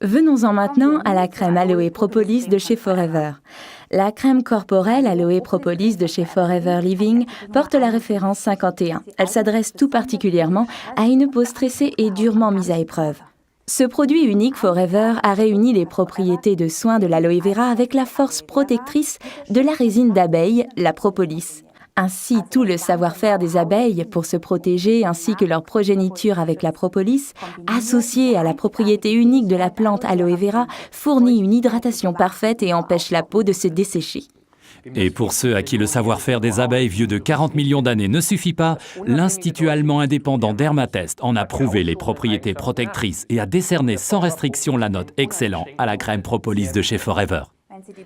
Venons-en maintenant à la crème Aloe Propolis de chez Forever. La crème corporelle Aloe Propolis de chez Forever Living porte la référence 51. Elle s'adresse tout particulièrement à une peau stressée et durement mise à épreuve. Ce produit unique Forever a réuni les propriétés de soins de l'aloe vera avec la force protectrice de la résine d'abeille, la propolis. Ainsi, tout le savoir-faire des abeilles pour se protéger ainsi que leur progéniture avec la propolis, associé à la propriété unique de la plante aloe vera, fournit une hydratation parfaite et empêche la peau de se dessécher. Et pour ceux à qui le savoir-faire des abeilles vieux de 40 millions d'années ne suffit pas, l'Institut allemand indépendant Dermatest en a prouvé les propriétés protectrices et a décerné sans restriction la note excellent à la crème propolis de chez Forever.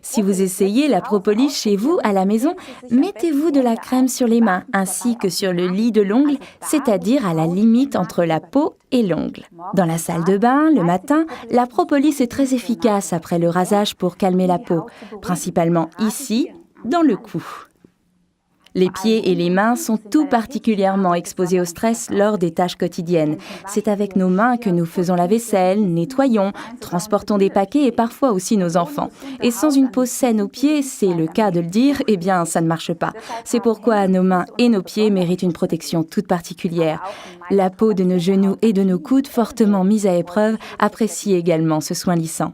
Si vous essayez la propolis chez vous, à la maison, mettez-vous de la crème sur les mains ainsi que sur le lit de l'ongle, c'est-à-dire à la limite entre la peau et l'ongle. Dans la salle de bain, le matin, la propolis est très efficace après le rasage pour calmer la peau, principalement ici, dans le cou. Les pieds et les mains sont tout particulièrement exposés au stress lors des tâches quotidiennes. C'est avec nos mains que nous faisons la vaisselle, nettoyons, transportons des paquets et parfois aussi nos enfants. Et sans une peau saine aux pieds, c'est le cas de le dire, eh bien ça ne marche pas. C'est pourquoi nos mains et nos pieds méritent une protection toute particulière. La peau de nos genoux et de nos coudes, fortement mise à épreuve, apprécie également ce soin lissant.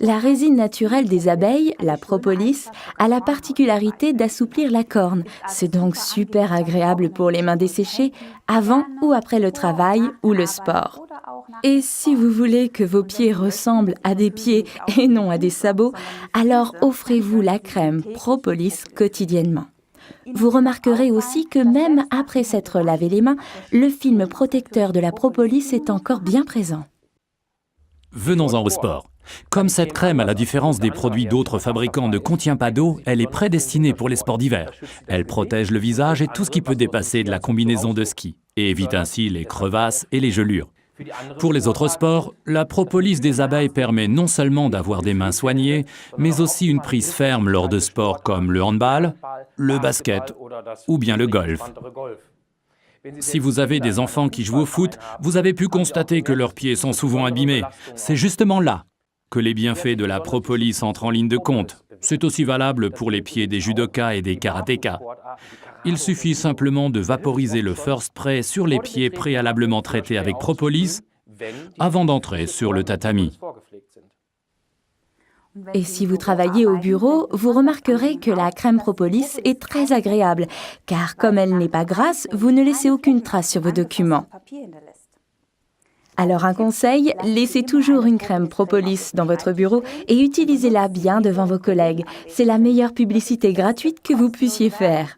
La résine naturelle des abeilles, la propolis, a la particularité d'assouplir la corne. C'est donc super agréable pour les mains desséchées, avant ou après le travail ou le sport. Et si vous voulez que vos pieds ressemblent à des pieds et non à des sabots, alors offrez-vous la crème propolis quotidiennement. Vous remarquerez aussi que même après s'être lavé les mains, le film protecteur de la propolis est encore bien présent. Venons-en au sport. Comme cette crème, à la différence des produits d'autres fabricants, ne contient pas d'eau, elle est prédestinée pour les sports d'hiver. Elle protège le visage et tout ce qui peut dépasser de la combinaison de ski, et évite ainsi les crevasses et les gelures. Pour les autres sports, la propolis des abeilles permet non seulement d'avoir des mains soignées, mais aussi une prise ferme lors de sports comme le handball, le basket ou bien le golf. Si vous avez des enfants qui jouent au foot, vous avez pu constater que leurs pieds sont souvent abîmés. C'est justement là que les bienfaits de la propolis entrent en ligne de compte. C'est aussi valable pour les pieds des judokas et des karatékas. Il suffit simplement de vaporiser le first spray sur les pieds préalablement traités avec propolis avant d'entrer sur le tatami. Et si vous travaillez au bureau, vous remarquerez que la crème propolis est très agréable, car comme elle n'est pas grasse, vous ne laissez aucune trace sur vos documents. Alors un conseil, laissez toujours une crème propolis dans votre bureau et utilisez-la bien devant vos collègues. C'est la meilleure publicité gratuite que vous puissiez faire.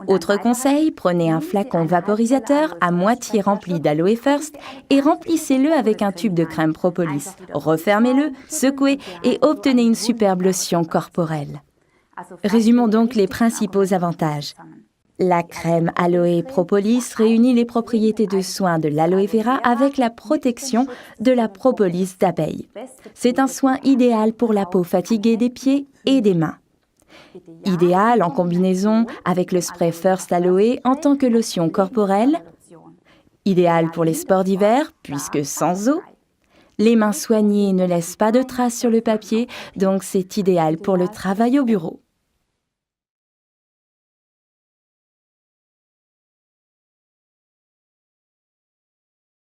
Autre conseil, prenez un flacon vaporisateur à moitié rempli d'Aloe First et remplissez-le avec un tube de crème propolis. Refermez-le, secouez et obtenez une superbe lotion corporelle. Résumons donc les principaux avantages. La crème Aloe Propolis réunit les propriétés de soins de l'aloe vera avec la protection de la propolis d'abeille. C'est un soin idéal pour la peau fatiguée des pieds et des mains. Idéal en combinaison avec le spray First Aloe en tant que lotion corporelle. Idéal pour les sports d'hiver puisque sans eau. Les mains soignées ne laissent pas de traces sur le papier, donc c'est idéal pour le travail au bureau.